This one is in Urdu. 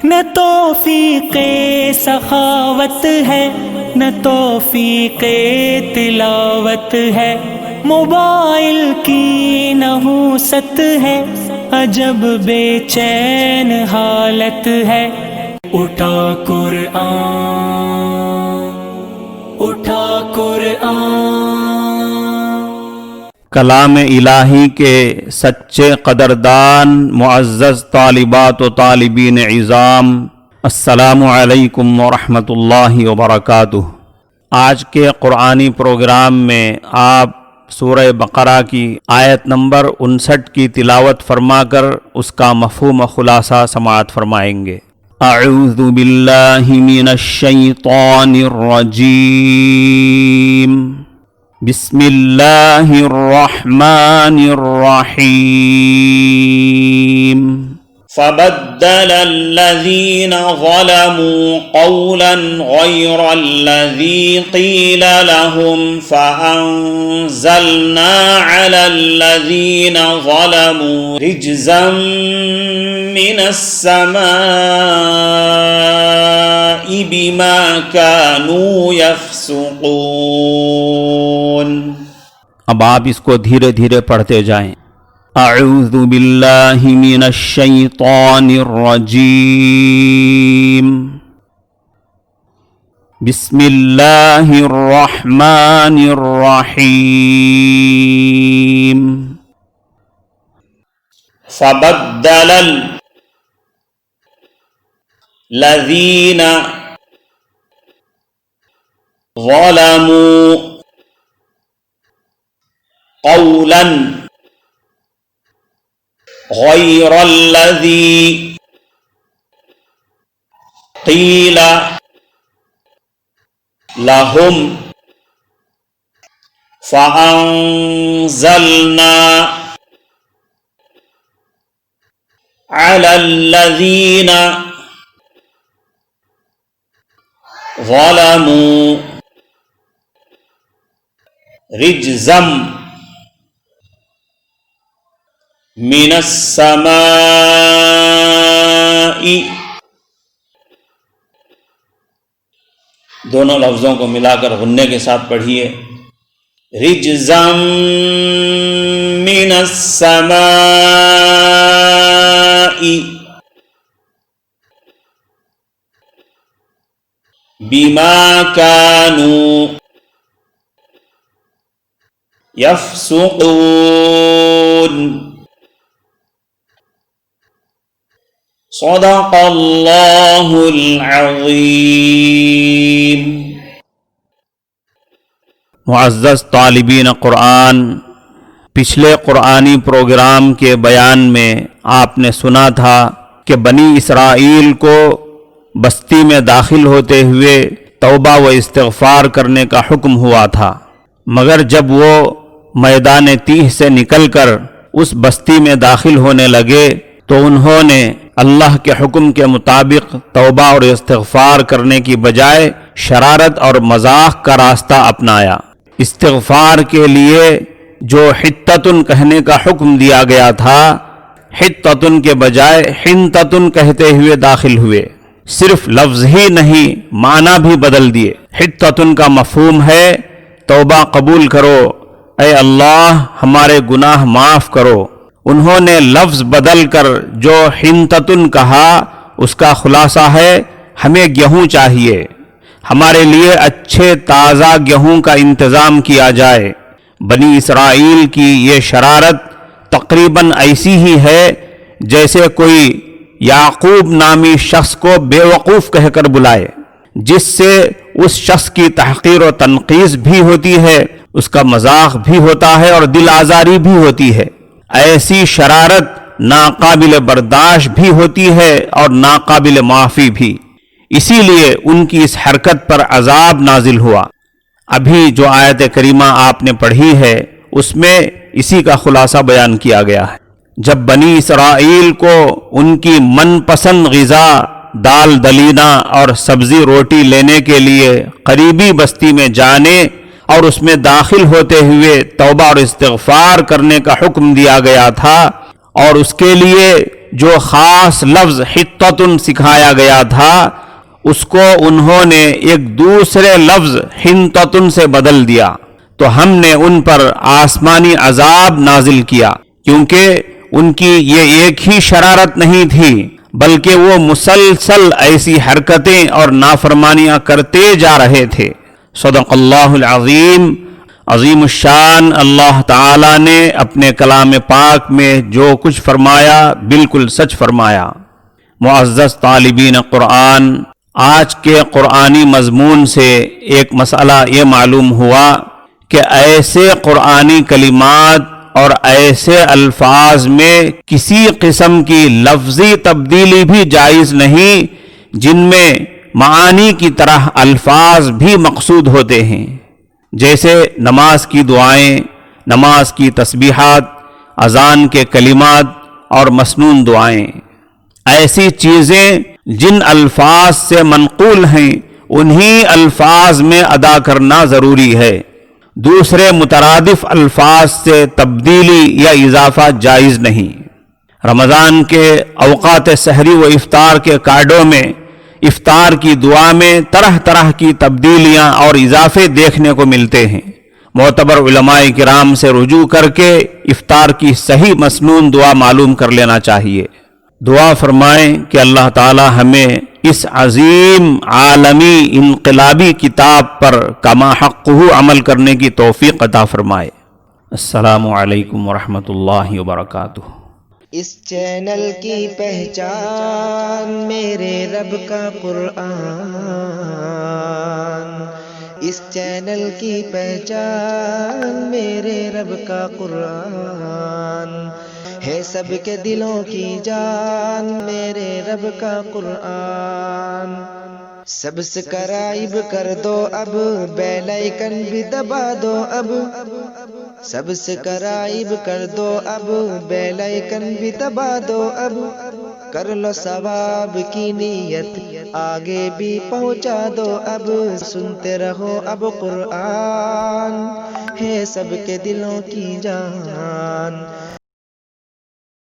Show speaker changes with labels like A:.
A: نہ توفیق سخاوت ہے نہ توفیق تلاوت ہے، موبائل کی نحوست ہے، عجب بے چین حالت ہے۔ اٹھا قرآن، اٹھا قرآن۔
B: کلام الہی کے سچے قدردان معزز طالبات و طالبین عظام، السلام علیکم ورحمۃ اللہ وبرکاتہ۔ آج کے قرآنی پروگرام میں آپ سورہ بقرہ کی آیت نمبر 59 کی تلاوت فرما کر اس کا مفہوم و خلاصہ سماعت فرمائیں گے۔ اعوذ باللہ من الشیطان الرجیم، بسم اللہ الرحمن الرحیم۔
C: فبدل الذين ظلموا قولا غير الذي قيل لهم فأنزلنا على الذين ظلموا رجزا من السماء بما كانوا يفسقون۔
B: اب آپ اس کو دھیرے دھیرے پڑھتے جائیں۔ اعوذ باللہ من الشیطان الرجیم، بسم اللہ الرحمن الرحیم۔
C: فبدل الذین ظلموا قولا غیر الذی قیل لهم فأنزلنا على الذین ظلموا رجزا من السماء۔ دونوں لفظوں کو ملا کر غنے کے ساتھ پڑھیے، رجزا من السماء بما كانوا يفسقون۔ صدق اللہ العظیم۔
B: معزز طالبین قرآن، پچھلے قرآنی پروگرام کے بیان میں آپ نے سنا تھا کہ بنی اسرائیل کو بستی میں داخل ہوتے ہوئے توبہ و استغفار کرنے کا حکم ہوا تھا، مگر جب وہ میدان تیہ سے نکل کر اس بستی میں داخل ہونے لگے تو انہوں نے اللہ کے حکم کے مطابق توبہ اور استغفار کرنے کی بجائے شرارت اور مذاق کا راستہ اپنایا۔ استغفار کے لیے جو حتتن کہنے کا حکم دیا گیا تھا، حتتن کے بجائے حنتتن کہتے ہوئے داخل ہوئے۔ صرف لفظ ہی نہیں، معنی بھی بدل دیے۔ حتتن کا مفہوم ہے توبہ قبول کرو، اے اللہ ہمارے گناہ معاف کرو۔ انہوں نے لفظ بدل کر جو حنتتن کہا، اس کا خلاصہ ہے ہمیں گیہوں چاہیے، ہمارے لیے اچھے تازہ گیہوں کا انتظام کیا جائے۔ بنی اسرائیل کی یہ شرارت تقریباً ایسی ہی ہے جیسے کوئی یعقوب نامی شخص کو بے وقوف کہہ کر بلائے، جس سے اس شخص کی تحقیر و تنقیص بھی ہوتی ہے، اس کا مذاق بھی ہوتا ہے اور دل آزاری بھی ہوتی ہے۔ ایسی شرارت ناقابل برداشت بھی ہوتی ہے اور ناقابل معافی بھی، اسی لیے ان کی اس حرکت پر عذاب نازل ہوا۔ ابھی جو آیت کریمہ آپ نے پڑھی ہے اس میں اسی کا خلاصہ بیان کیا گیا ہے۔ جب بنی اسرائیل کو ان کی من پسند غذا دال دلینا اور سبزی روٹی لینے کے لیے قریبی بستی میں جانے اور اس میں داخل ہوتے ہوئے توبہ اور استغفار کرنے کا حکم دیا گیا تھا، اور اس کے لیے جو خاص لفظ حطتن سکھایا گیا تھا اس کو انہوں نے ایک دوسرے لفظ حنطتن سے بدل دیا تو ہم نے ان پر آسمانی عذاب نازل کیا، کیونکہ ان کی یہ ایک ہی شرارت نہیں تھی بلکہ وہ مسلسل ایسی حرکتیں اور نافرمانیاں کرتے جا رہے تھے۔ صدق اللہ العظیم۔ عظیم الشان اللہ تعالی نے اپنے کلام پاک میں جو کچھ فرمایا بالکل سچ فرمایا۔ معزز طالبین قرآن، آج کے قرآنی مضمون سے ایک مسئلہ یہ معلوم ہوا کہ ایسے قرآنی کلمات اور ایسے الفاظ میں کسی قسم کی لفظی تبدیلی بھی جائز نہیں جن میں معانی کی طرح الفاظ بھی مقصود ہوتے ہیں، جیسے نماز کی دعائیں، نماز کی تسبیحات، اذان کے کلمات اور مسنون دعائیں۔ ایسی چیزیں جن الفاظ سے منقول ہیں انہی الفاظ میں ادا کرنا ضروری ہے، دوسرے مترادف الفاظ سے تبدیلی یا اضافہ جائز نہیں۔ رمضان کے اوقات سحری و افطار کے کارڈوں میں افطار کی دعا میں طرح طرح کی تبدیلیاں اور اضافے دیکھنے کو ملتے ہیں۔ معتبر علماء کرام سے رجوع کر کے افطار کی صحیح مسنون دعا معلوم کر لینا چاہیے۔ دعا فرمائیں کہ اللہ تعالی ہمیں اس عظیم عالمی انقلابی کتاب پر کما حقہ عمل کرنے کی توفیق عطا فرمائے۔ السلام علیکم ورحمۃ اللہ وبرکاتہ۔
D: اس چینل کی پہچان میرے رب کا قرآن، اس چینل کی پہچان میرے رب کا قرآن، ہے سب کے دلوں کی جان میرے رب کا قرآن۔ سبسکرائب کر دو اب، بیل آئیکن بھی دبا دو اب، سبسکرائب کر دو اب، بیل آئیکن بھی دبا دو اب، کر لو ثواب کی نیت آگے بھی پہنچا دو اب، سنتے رہو اب قرآن ہے سب کے دلوں کی جان۔